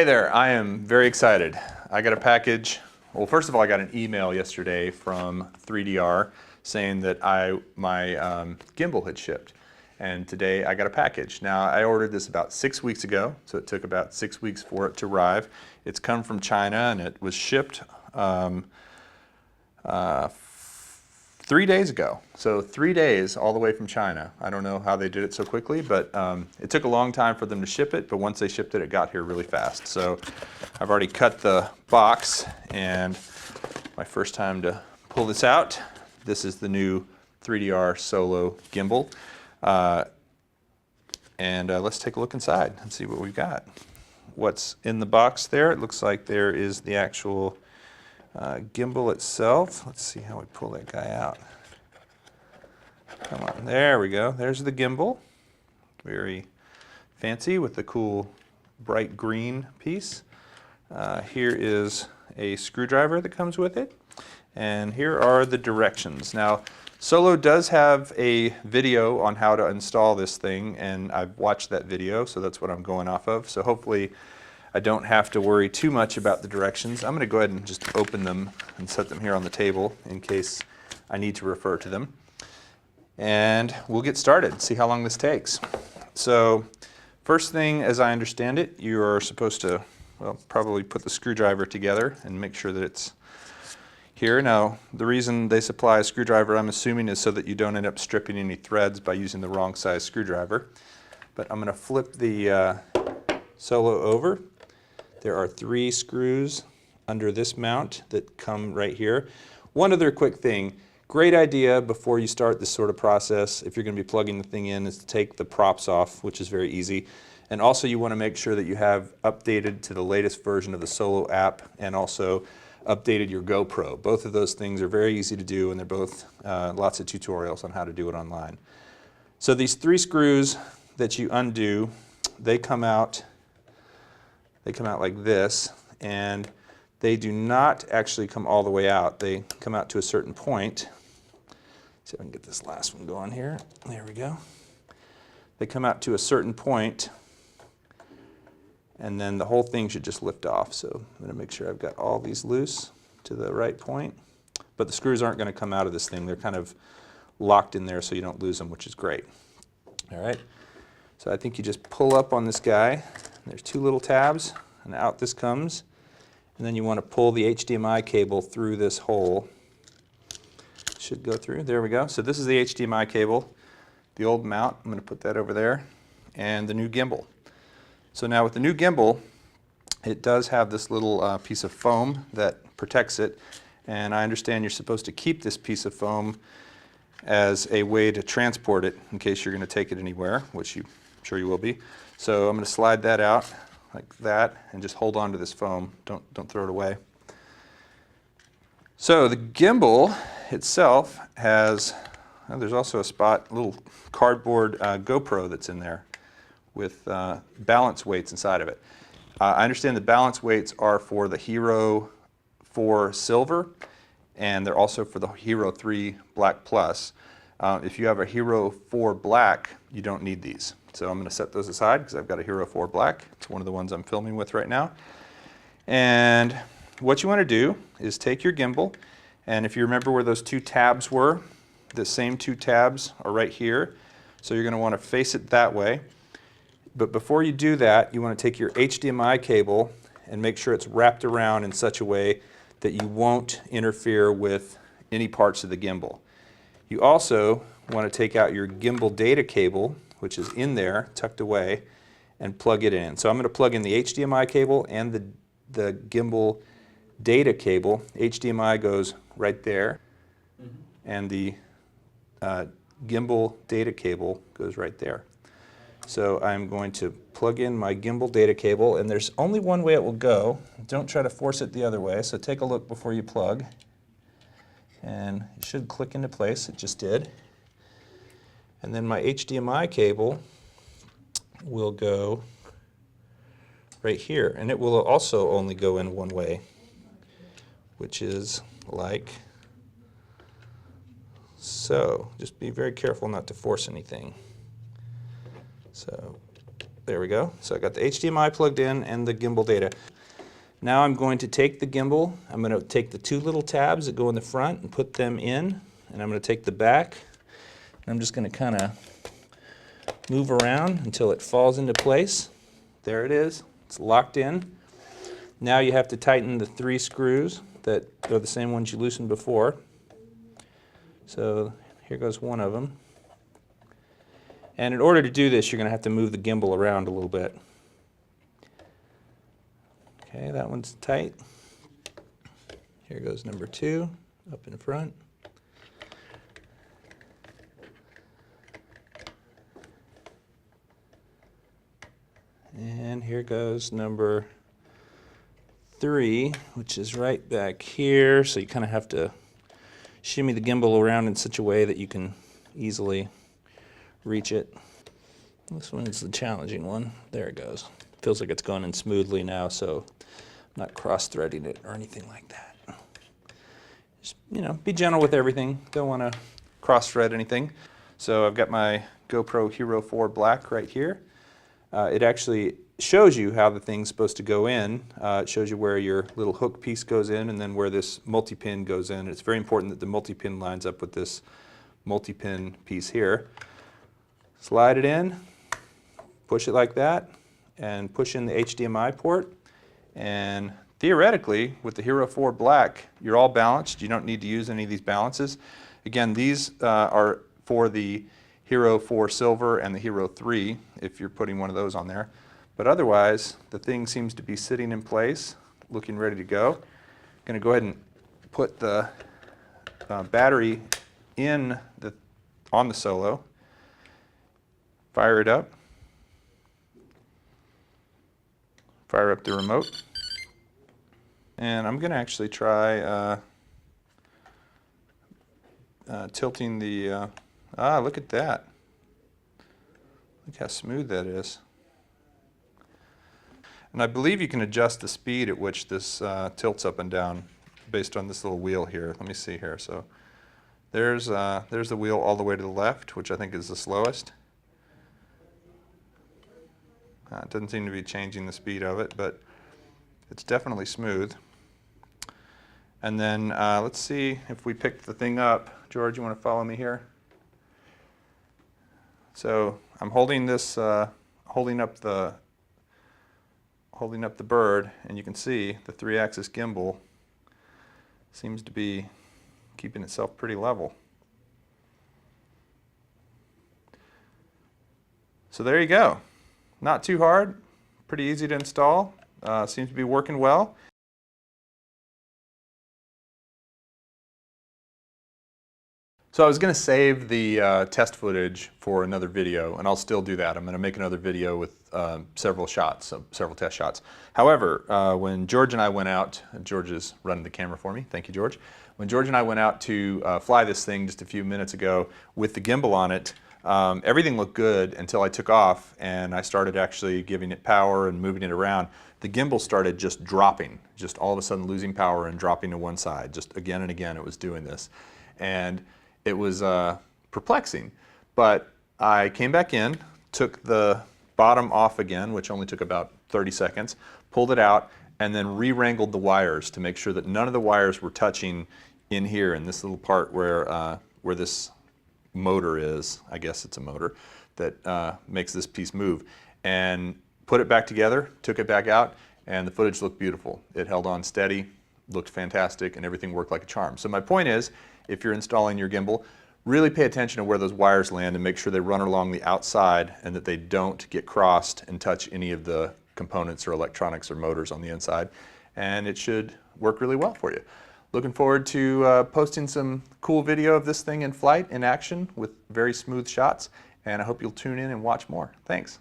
Hey there, I am very excited. I got a package. Well, first of all, I got an email yesterday from 3DR saying that my gimbal had shipped. And today I got a package. Now, I ordered this about 6 weeks ago, so it took about 6 weeks for it to arrive. It's come from China and it was shipped 3 days ago. So 3 days all the way from China. I don't know how they did it so quickly, but it took a long time for them to ship it, but once they shipped it, it got here really fast. So I've already cut the box, and my first time to pull this out. This is the new 3DR Solo gimbal. Let's take a look inside and see what we've got. What's in the box there? It looks like there is the actual gimbal itself. Let's see how we pull that guy out. Come on, there we go. There's the gimbal. Very fancy with the cool bright green piece. Here is a screwdriver that comes with it. And here are the directions. Now, Solo does have a video on how to install this thing, and I've watched that video, so that's what I'm going off of. So hopefully I don't have to worry too much about the directions. I'm going to go ahead and just open them and set them here on the table in case I need to refer to them. And we'll get started, see how long this takes. So first thing, as I understand it, you are supposed to, well, probably put the screwdriver together and make sure that it's here. Now, the reason they supply a screwdriver, I'm assuming, is so that you don't end up stripping any threads by using the wrong size screwdriver. But I'm going to flip the Solo over. There are 3 screws under this mount that come right here. One other quick thing, great idea before you start this sort of process, if you're going to be plugging the thing in, is to take the props off, which is very easy. And also you want to make sure that you have updated to the latest version of the Solo app and also updated your GoPro. Both of those things are very easy to do, and they're both lots of tutorials on how to do it online. So these 3 screws that you undo, they come out like this, and they do not actually come all the way out. They come out to a certain point. Let's see if I can get this last one going here. There we go. They come out to a certain point, and then the whole thing should just lift off. So I'm going to make sure I've got all these loose to the right point. But the screws aren't going to come out of this thing. They're kind of locked in there so you don't lose them, which is great. All right. So I think you just pull up on this guy. There's 2 little tabs, and out this comes. And then you want to pull the HDMI cable through this hole. It should go through. There we go. So this is the HDMI cable, the old mount. I'm going to put that over there, and the new gimbal. So now with the new gimbal, it does have this little piece of foam that protects it. And I understand you're supposed to keep this piece of foam as a way to transport it in case you're going to take it anywhere, which I'm sure you will be. So I'm going to slide that out like that and just hold on to this foam. Don't throw it away. So the gimbal itself has, there's also a spot, a little cardboard GoPro that's in there with balance weights inside of it. I understand the balance weights are for the Hero 4 Silver, and they're also for the Hero 3 Black Plus. If you have a Hero 4 Black, you don't need these. So I'm going to set those aside because I've got a Hero 4 Black. It's one of the ones I'm filming with right now. And what you want to do is take your gimbal, and if you remember where those 2 tabs were, the same 2 tabs are right here. So you're going to want to face it that way. But before you do that, you want to take your HDMI cable and make sure it's wrapped around in such a way that you won't interfere with any parts of the gimbal. You also want to take out your gimbal data cable, which is in there, tucked away, and plug it in. So I'm going to plug in the HDMI cable and the gimbal data cable. HDMI goes right there, and the gimbal data cable goes right there. So I'm going to plug in my gimbal data cable, and there's only one way it will go. Don't try to force it the other way, so take a look before you plug. And it should click into place. It just did. And then my HDMI cable will go right here, and it will also only go in one way, which is like so. Just be very careful not to force anything. So There we go. So I got the HDMI plugged in and the gimbal data. Now I'm going to take the gimbal, I'm going to take the two little tabs that go in the front and put them in, and I'm going to take the back, and I'm just going to kind of move around until it falls into place. There it is. It's locked in. Now you have to tighten the 3 screws that are the same ones you loosened before. So here goes one of them. And in order to do this, you're going to have to move the gimbal around a little bit. Okay, that one's tight. Here goes number 2 up in front. And here goes number 3, which is right back here. So you kind of have to shimmy the gimbal around in such a way that you can easily reach it. This one is the challenging one. There it goes. Feels like it's going in smoothly now, so I'm not cross-threading it or anything like that. Just, be gentle with everything. Don't want to cross-thread anything. So I've got my GoPro Hero 4 Black right here. It actually shows you how the thing's supposed to go in. It shows you where your little hook piece goes in and then where this multi-pin goes in. It's very important that the multi-pin lines up with this multi-pin piece here. Slide it in, push it like that, and push in the HDMI port. And theoretically, with the Hero 4 Black, you're all balanced. You don't need to use any of these balances. Again, these are for the Hero 4 Silver and the Hero 3, if you're putting one of those on there. But otherwise, the thing seems to be sitting in place, looking ready to go. I'm going to go ahead and put the battery on the Solo. Fire it up. Fire up the remote. And I'm going to actually try tilting the... look at that. Look how smooth that is. And I believe you can adjust the speed at which this tilts up and down based on this little wheel here. Let me see here. So there's the wheel all the way to the left, which I think is the slowest. It doesn't seem to be changing the speed of it, but it's definitely smooth. And then let's see if we picked the thing up. George, you want to follow me here? So I'm holding this, holding up the bird, and you can see the 3-axis gimbal seems to be keeping itself pretty level. So there you go. Not too hard, pretty easy to install, seems to be working well. So I was going to save the test footage for another video, and I'll still do that. I'm going to make another video with several shots, several test shots. However, when George and I went out, George is running the camera for me, thank you George. When George and I went out to fly this thing just a few minutes ago with the gimbal on it, everything looked good until I took off and I started actually giving it power and moving it around. The gimbal started just dropping, just all of a sudden losing power and dropping to one side. Just again and again it was doing this. And it was perplexing, but I came back in, took the bottom off again, which only took about 30 seconds, pulled it out, and then re-wrangled the wires to make sure that none of the wires were touching in here in this little part where this motor is. I guess it's a motor that makes this piece move. And put it back together, took it back out, and the footage looked beautiful. It held on steady, looked fantastic, and everything worked like a charm. So my point is, if you're installing your gimbal, really pay attention to where those wires land and make sure they run along the outside and that they don't get crossed and touch any of the components or electronics or motors on the inside. And it should work really well for you. Looking forward to posting some cool video of this thing in flight, in action, with very smooth shots. And I hope you'll tune in and watch more. Thanks.